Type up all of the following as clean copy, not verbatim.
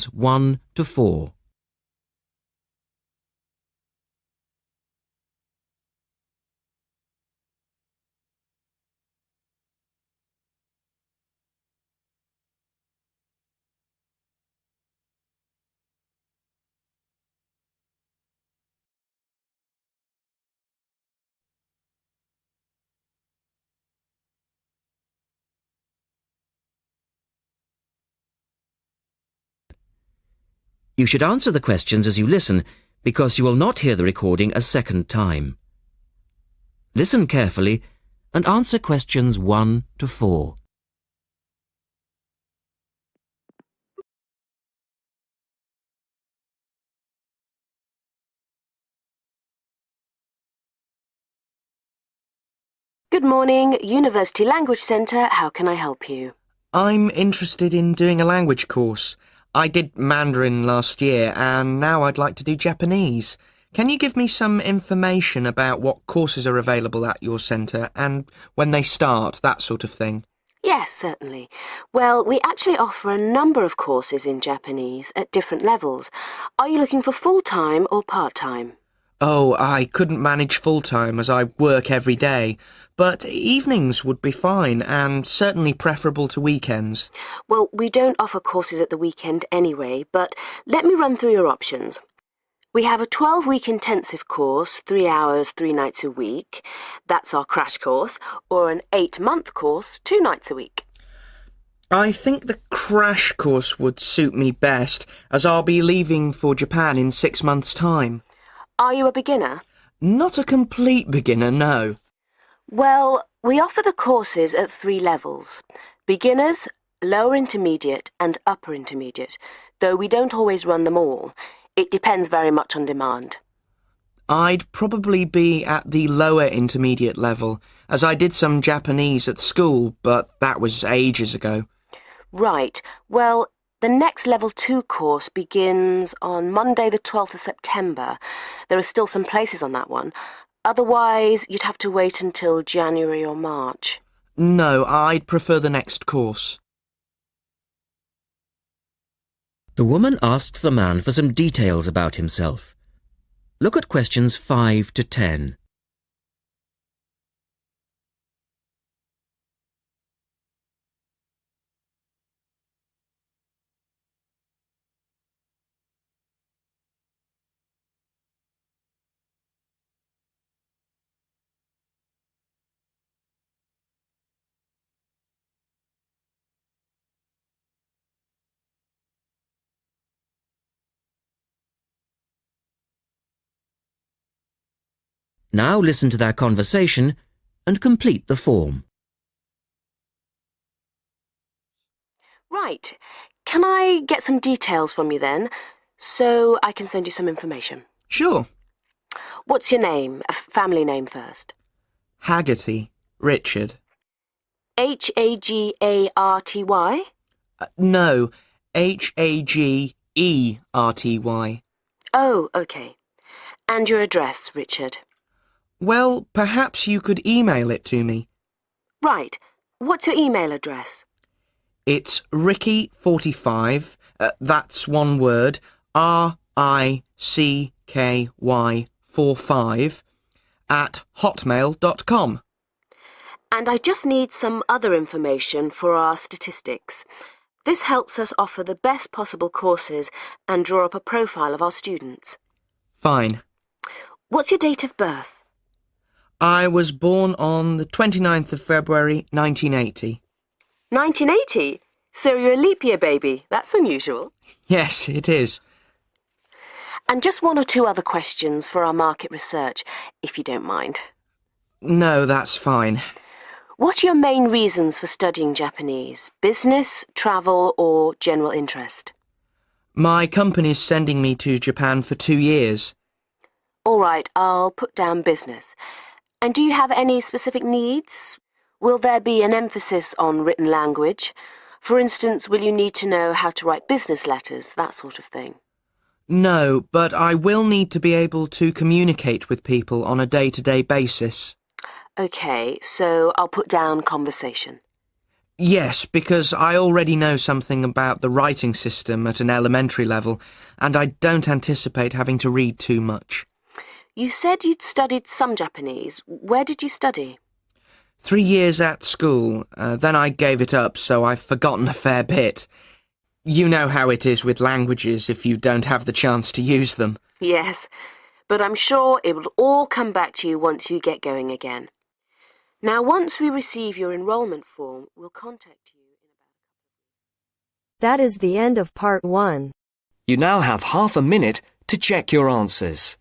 1 to 4. You should answer the questions as you listen, because you will not hear the recording a second time. Listen carefully and answer questions 1 to 4. Good morning, University Language Centre. How can I help you? I'm interested in doing a language course. I did Mandarin last year and now I'd like to do Japanese. Can you give me some information about what courses are available at your centre and when they start, that sort of thing? Yes, certainly. Well, we actually offer a number of courses in Japanese at different levels. Are you looking for full-time or part-time? Oh, I couldn't manage full-time as I work every day, but evenings would be fine and certainly preferable to weekends. Well, we don't offer courses at the weekend anyway, but let me run through your options. We have a 12-week intensive course, 3 hours, 3 nights a week. That's our crash course, or an 8-month course, 2 nights a week. I think the crash course would suit me best, as I'll be leaving for Japan in 6 months' time. Are you a beginner? Not a complete beginner, no. Well, we offer the courses at 3 levels. Beginners, lower intermediate and upper intermediate, though we don't always run them all. It depends very much on demand. I'd probably be at the lower intermediate level, as I did some Japanese at school, but that was ages ago. Right. Well, the next Level 2 course begins on Monday the 12th of September. There are still some places on that one. Otherwise, you'd have to wait until January or March. No, I'd prefer the next course. The woman asks the man for some details about himself. Look at questions 5 to 10. Now listen to their conversation and complete the form. Right. Can I get some details from you then, so I can send you some information? Sure. What's your name? A family name first. Haggerty. Richard. Hagarty? No, Hagerty. Oh, okay. And your address, Richard? Well, perhaps you could email it to me. Right. What's your email address? It's Ricky45, that's one word, RICKY45, at hotmail.com. And I just need some other information for our statistics. This helps us offer the best possible courses and draw up a profile of our students. Fine. What's your date of birth? I was born on the 29th of February, 1980. 1980? So you're a leap year baby. That's unusual. Yes, it is. And just 1 or 2 other questions for our market research, if you don't mind. No, that's fine. What are your main reasons for studying Japanese? Business, travel, or general interest? My company's sending me to Japan for 2 years. All right, I'll put down business. And do you have any specific needs? Will there be an emphasis on written language? For instance, will you need to know how to write business letters, that sort of thing? No, but I will need to be able to communicate with people on a day-to-day basis. OK, so I'll put down conversation. Yes, because I already know something about the writing system at an elementary level, and I don't anticipate having to read too much. You said you'd studied some Japanese. Where did you study? 3 years at school, then I gave it up, so I've forgotten a fair bit. You know how it is with languages if you don't have the chance to use them. Yes, but I'm sure it will all come back to you once you get going again. Now, once we receive your enrolment form, we'll contact you. That is the end of part 1. You now have half a minute to check your answers.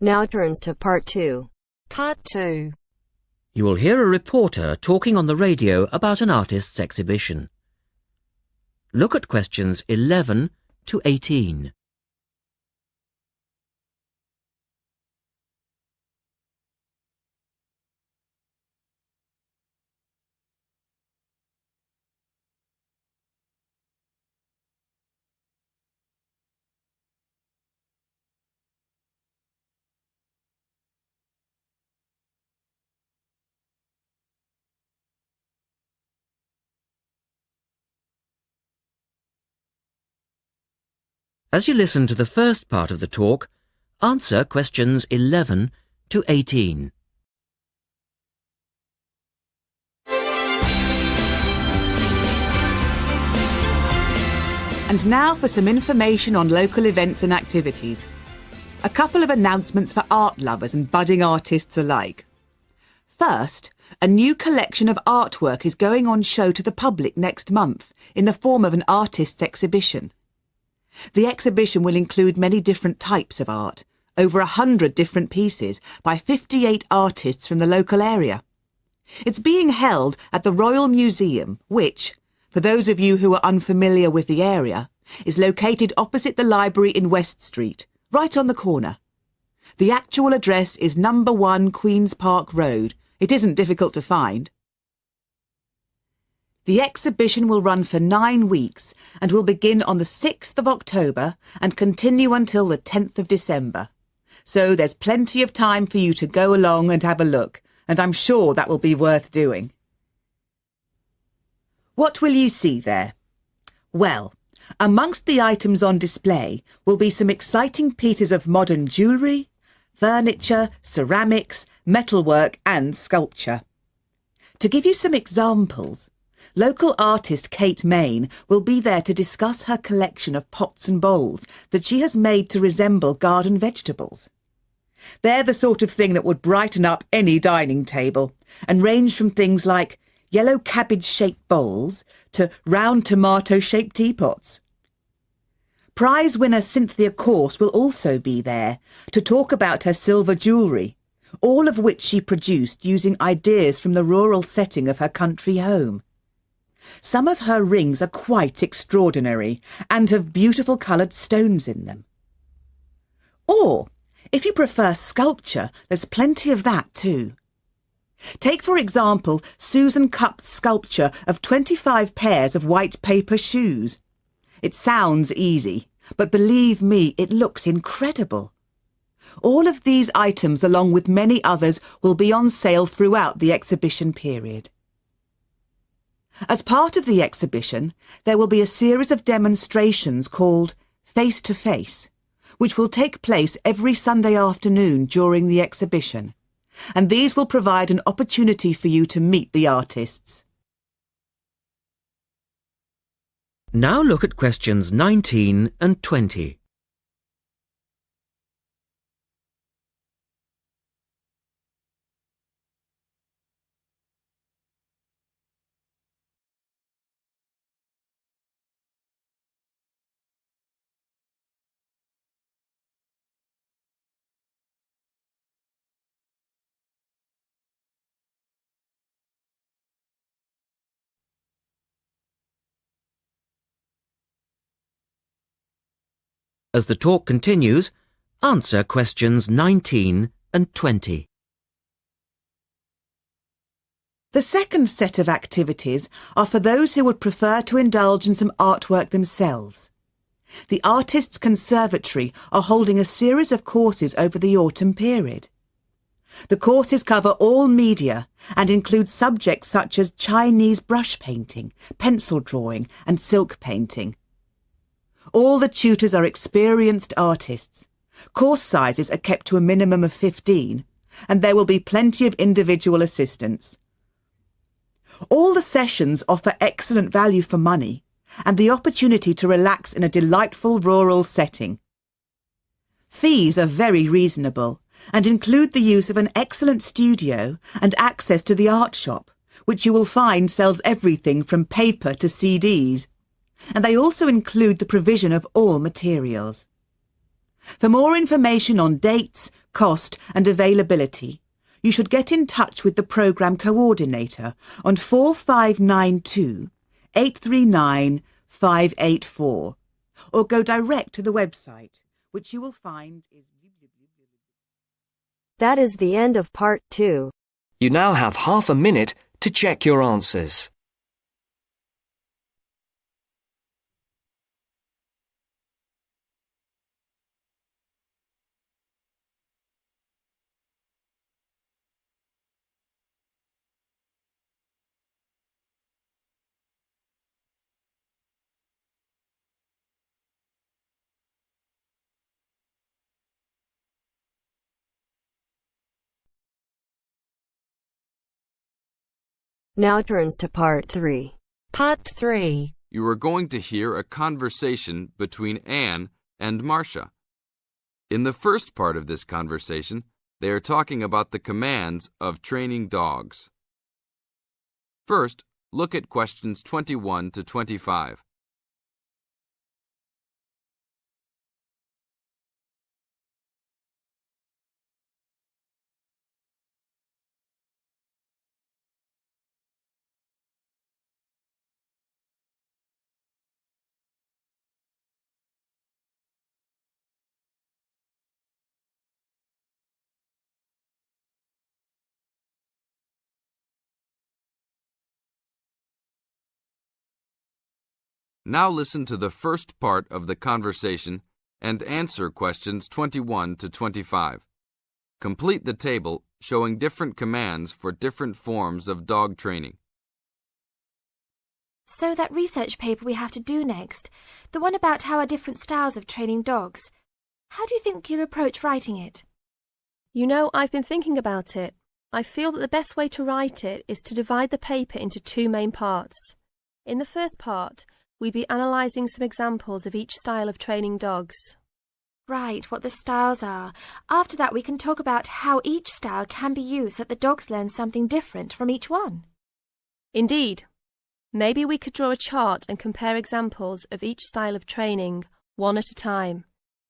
Now turns to part 2. Part 2. You will hear a reporter talking on the radio about an artist's exhibition. Look at questions 11 to 18. As you listen to the first part of the talk, answer questions 11 to 18. And now for some information on local events and activities. A couple of announcements for art lovers and budding artists alike. First, a new collection of artwork is going on show to the public next month in the form of an artist's exhibition. The exhibition will include many different types of art, over 100 different pieces by 58 artists from the local area. It's being held at the Royal Museum, which, for those of you who are unfamiliar with the area, is located opposite the library in West Street, right on the corner. The actual address is number 1 Queen's Park Road. It isn't difficult to find. The exhibition will run for 9 weeks and will begin on the 6th of October and continue until the 10th of December. So there's plenty of time for you to go along and have a look, and I'm sure that will be worth doing. What will you see there? Well, amongst the items on display will be some exciting pieces of modern jewellery, furniture, ceramics, metalwork and sculpture. To give you some examples, local artist Kate Main will be there to discuss her collection of pots and bowls that she has made to resemble garden vegetables. They're the sort of thing that would brighten up any dining table and range from things like yellow cabbage-shaped bowls to round tomato-shaped teapots. Prize winner Cynthia Corse will also be there to talk about her silver jewellery, all of which she produced using ideas from the rural setting of her country home. Some of her rings are quite extraordinary and have beautiful coloured stones in them. Or, if you prefer sculpture, there's plenty of that too. Take, for example, Susan Cupp's sculpture of 25 pairs of white paper shoes. It sounds easy, but believe me, it looks incredible. All of these items, along with many others, will be on sale throughout the exhibition period. As part of the exhibition, there will be a series of demonstrations called Face to Face, which will take place every Sunday afternoon during the exhibition, and these will provide an opportunity for you to meet the artists. Now look at questions 19 and 20. As the talk continues, answer questions 19 and 20. The second set of activities are for those who would prefer to indulge in some artwork themselves. The Artists' Conservatory are holding a series of courses over the autumn period. The courses cover all media and include subjects such as Chinese brush painting, pencil drawing and silk painting. All the tutors are experienced artists. Course sizes are kept to a minimum of 15, and there will be plenty of individual assistance. All the sessions offer excellent value for money and the opportunity to relax in a delightful rural setting. Fees are very reasonable and include the use of an excellent studio and access to the art shop, which you will find sells everything from paper to CDs. And they also include the provision of all materials. For more information on dates, cost and availability, you should get in touch with the programme coordinator on 4592 839 584 or go direct to the website, which you will find is... That is the end of part 2. You now have half a minute to check your answers. Now turns to part 3. Part 3. You are going to hear a conversation between Anne and Marcia. In the first part of this conversation, they are talking about the commands of training dogs. First, look at questions 21 to 25. Now listen to the first part of the conversation and answer questions 21 to 25. Complete the table showing different commands for different forms of dog training. So that research paper we have to do next, the one about how are different styles of training dogs, how do you think you'll approach writing it? You know, I've been thinking about it. I feel that the best way to write it is to divide the paper into 2 main parts. In the first part, we'd be analysing some examples of each style of training dogs. Right, what the styles are. After that we can talk about how each style can be used so that the dogs learn something different from each one. Indeed. Maybe we could draw a chart and compare examples of each style of training, one at a time.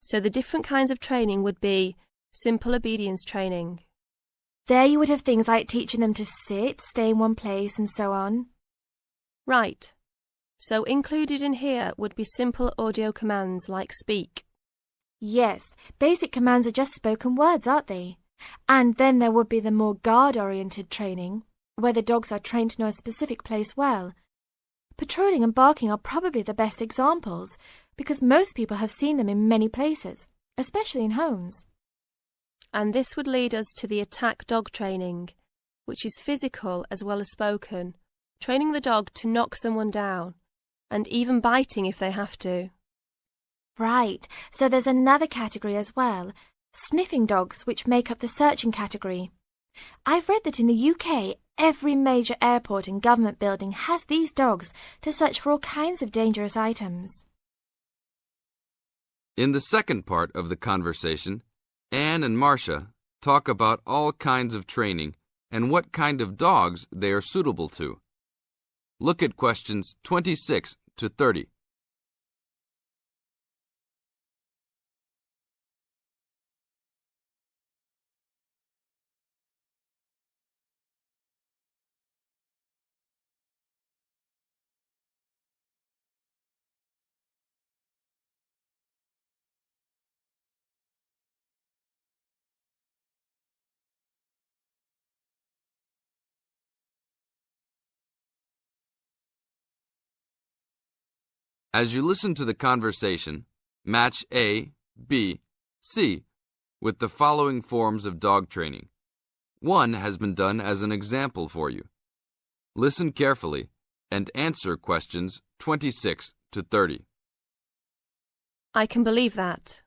So the different kinds of training would be simple obedience training. There you would have things like teaching them to sit, stay in one place and so on. Right. So included in here would be simple audio commands like speak. Yes, basic commands are just spoken words, aren't they? And then there would be the more guard-oriented training, where the dogs are trained to know a specific place well. Patrolling and barking are probably the best examples, because most people have seen them in many places, especially in homes. And this would lead us to the attack dog training, which is physical as well as spoken, training the dog to knock someone down, and even biting if they have to. Right, so there's another category as well, sniffing dogs, which make up the searching category. I've read that in the UK, every major airport and government building has these dogs to search for all kinds of dangerous items. In the second part of the conversation, Anne and Marcia talk about all kinds of training and what kind of dogs they are suitable to. Look at questions 26 to 30. As you listen to the conversation, match A, B, C with the following forms of dog training. One has been done as an example for you. Listen carefully and answer questions 26 to 30. I can believe that.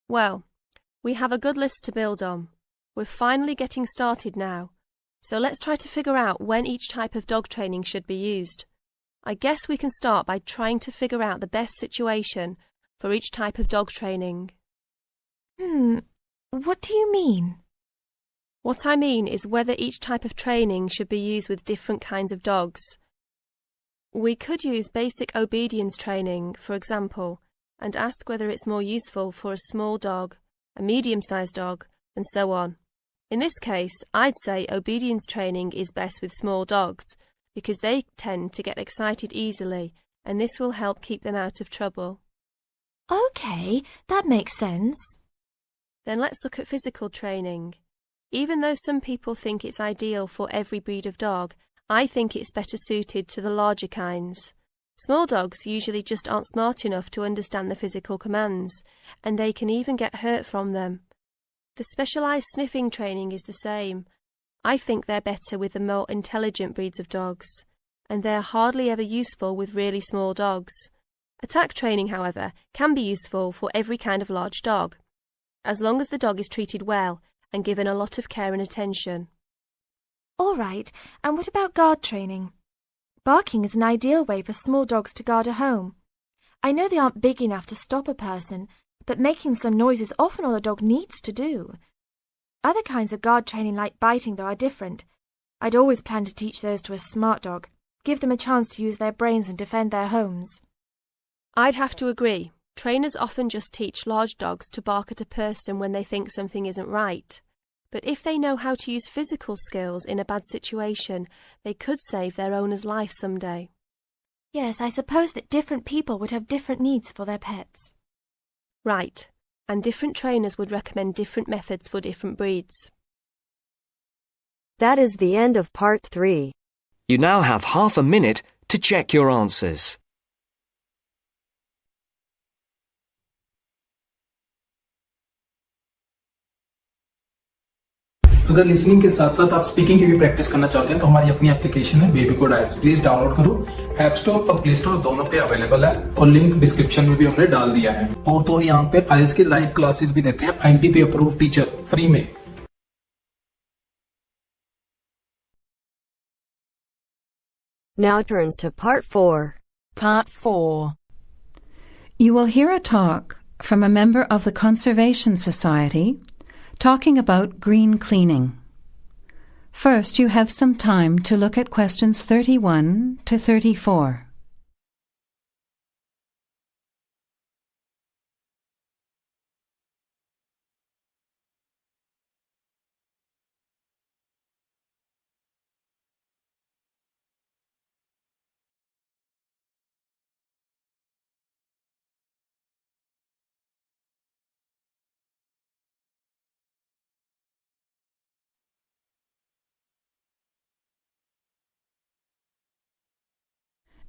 Well, we have a good list to build on. We're finally getting started now, so let's try to figure out when each type of dog training should be used. I guess we can start by trying to figure out the best situation for each type of dog training. What do you mean? What I mean is whether each type of training should be used with different kinds of dogs. We could use basic obedience training, for example, and ask whether it's more useful for a small dog, a medium-sized dog, and so on. In this case, I'd say obedience training is best with small dogs, because they tend to get excited easily, and this will help keep them out of trouble. Okay, that makes sense. Then let's look at physical training. Even though some people think it's ideal for every breed of dog, I think it's better suited to the larger kinds. Small dogs usually just aren't smart enough to understand the physical commands, and they can even get hurt from them. The specialised sniffing training is the same. I think they're better with the more intelligent breeds of dogs, and they're hardly ever useful with really small dogs. Attack training, however, can be useful for every kind of large dog, as long as the dog is treated well and given a lot of care and attention. All right, and what about guard training? Barking is an ideal way for small dogs to guard a home. I know they aren't big enough to stop a person, but making some noise is often all a dog needs to do. Other kinds of guard training like biting, though, are different. I'd always plan to teach those to a smart dog, give them a chance to use their brains and defend their homes. I'd have to agree. Trainers often just teach large dogs to bark at a person when they think something isn't right. But if they know how to use physical skills in a bad situation, they could save their owner's life someday. Yes, I suppose that different people would have different needs for their pets. Right, and different trainers would recommend different methods for different breeds. That is the end of part 3. You now have half a minute to check your answers. अगर listening के साथ साथ आप speaking की भी practice करना चाहते हैं तो हमारी अपनी एप्लीकेशन है बेबी कोड आइल्स, प्लीज डाउनलोड करो। ऐप स्टोर और प्ले स्टोर दोनों पे अवेलेबल है और लिंक डिस्क्रिप्शन में भी हमने डाल दिया है। और तो यहाँ पे आइल्स की लाइव क्लासेस भी देते हैं IDP अप्रूव्ड टीचर फ्री में। Now turns to part 4. Part 4. You will hear a talk from a member of the Conservation Society talking about green cleaning. First, you have some time to look at questions 31 to 34.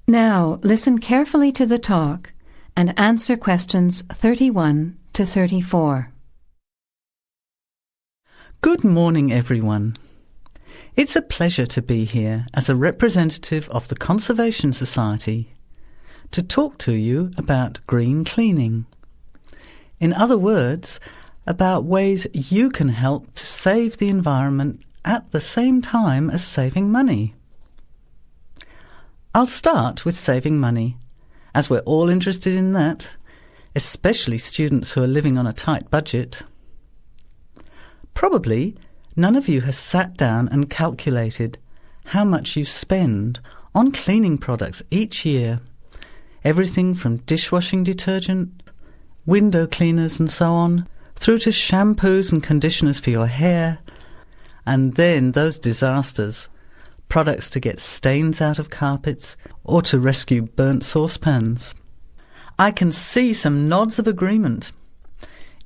Now, listen carefully to the talk and answer questions 31 to 34. Good morning, everyone. It's a pleasure to be here as a representative of the Conservation Society to talk to you about green cleaning. In other words, about ways you can help to save the environment at the same time as saving money. I'll start with saving money, as we're all interested in that, especially students who are living on a tight budget. Probably none of you has sat down and calculated how much you spend on cleaning products each year. Everything from dishwashing detergent, window cleaners and so on, through to shampoos and conditioners for your hair, and then those disasters. Products to get stains out of carpets or to rescue burnt saucepans. I can see some nods of agreement.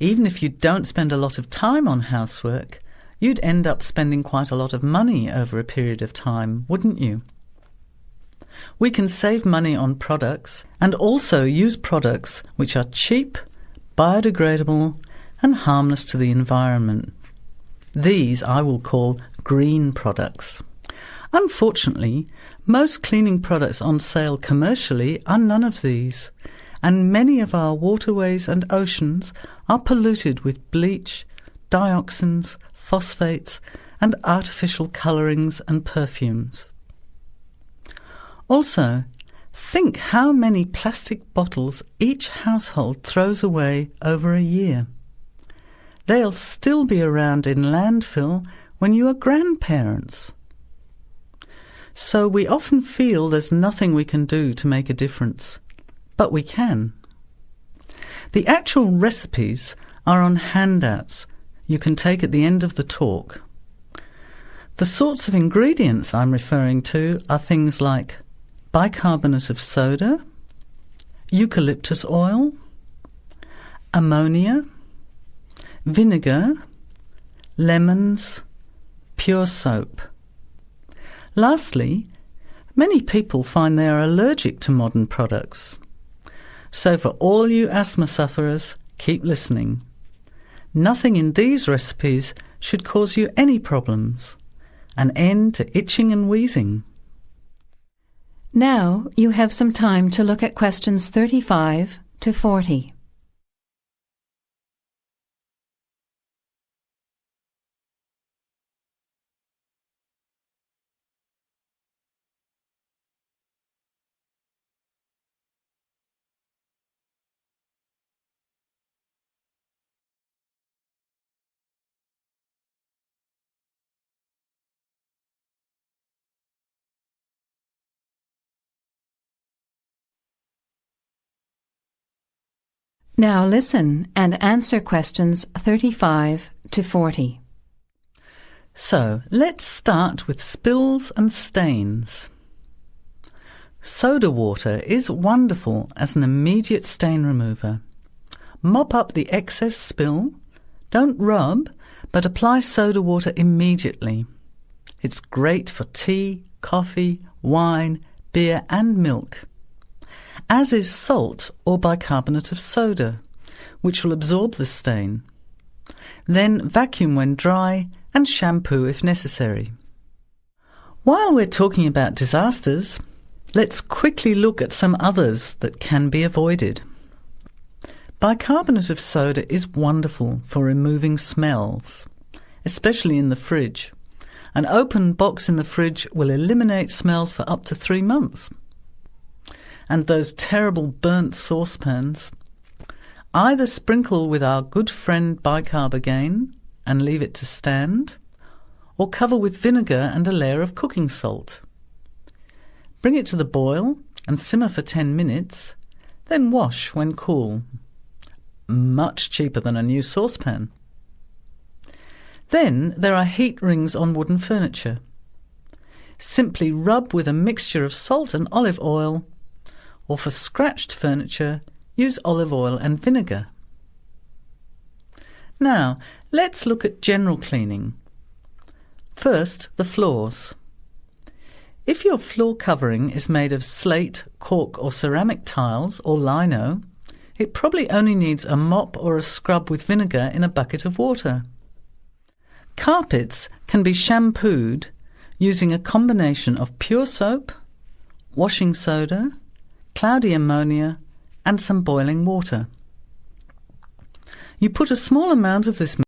Even if you don't spend a lot of time on housework, you'd end up spending quite a lot of money over a period of time, wouldn't you? We can save money on products and also use products which are cheap, biodegradable and harmless to the environment. These I will call green products. Unfortunately, most cleaning products on sale commercially are none of these, and many of our waterways and oceans are polluted with bleach, dioxins, phosphates and artificial colourings and perfumes. Also, think how many plastic bottles each household throws away over a year. They'll still be around in landfill when you are grandparents. So we often feel there's nothing we can do to make a difference, but we can. The actual recipes are on handouts you can take at the end of the talk. The sorts of ingredients I'm referring to are things like bicarbonate of soda, eucalyptus oil, ammonia, vinegar, lemons, pure soap. Lastly, many people find they are allergic to modern products. So for all you asthma sufferers, keep listening. Nothing in these recipes should cause you any problems. An end to itching and wheezing. Now you have some time to look at questions 35 to 40. Now listen and answer questions 35 to 40. So, let's start with spills and stains. Soda water is wonderful as an immediate stain remover. Mop up the excess spill. Don't rub, but apply soda water immediately. It's great for tea, coffee, wine, beer and milk. As is salt or bicarbonate of soda, which will absorb the stain. Then vacuum when dry and shampoo if necessary. While we're talking about disasters, let's quickly look at some others that can be avoided. Bicarbonate of soda is wonderful for removing smells, especially in the fridge. An open box in the fridge will eliminate smells for up to 3 months. And those terrible burnt saucepans, either sprinkle with our good friend bicarb again and leave it to stand, or cover with vinegar and a layer of cooking salt. Bring it to the boil and simmer for 10 minutes, then wash when cool. Much cheaper than a new saucepan. Then there are heat rings on wooden furniture. Simply rub with a mixture of salt and olive oil, or for scratched furniture, use olive oil and vinegar. Now, let's look at general cleaning. First, the floors. If your floor covering is made of slate, cork or ceramic tiles or lino, it probably only needs a mop or a scrub with vinegar in a bucket of water. Carpets can be shampooed using a combination of pure soap, washing soda, cloudy ammonia and some boiling water. You put a small amount of this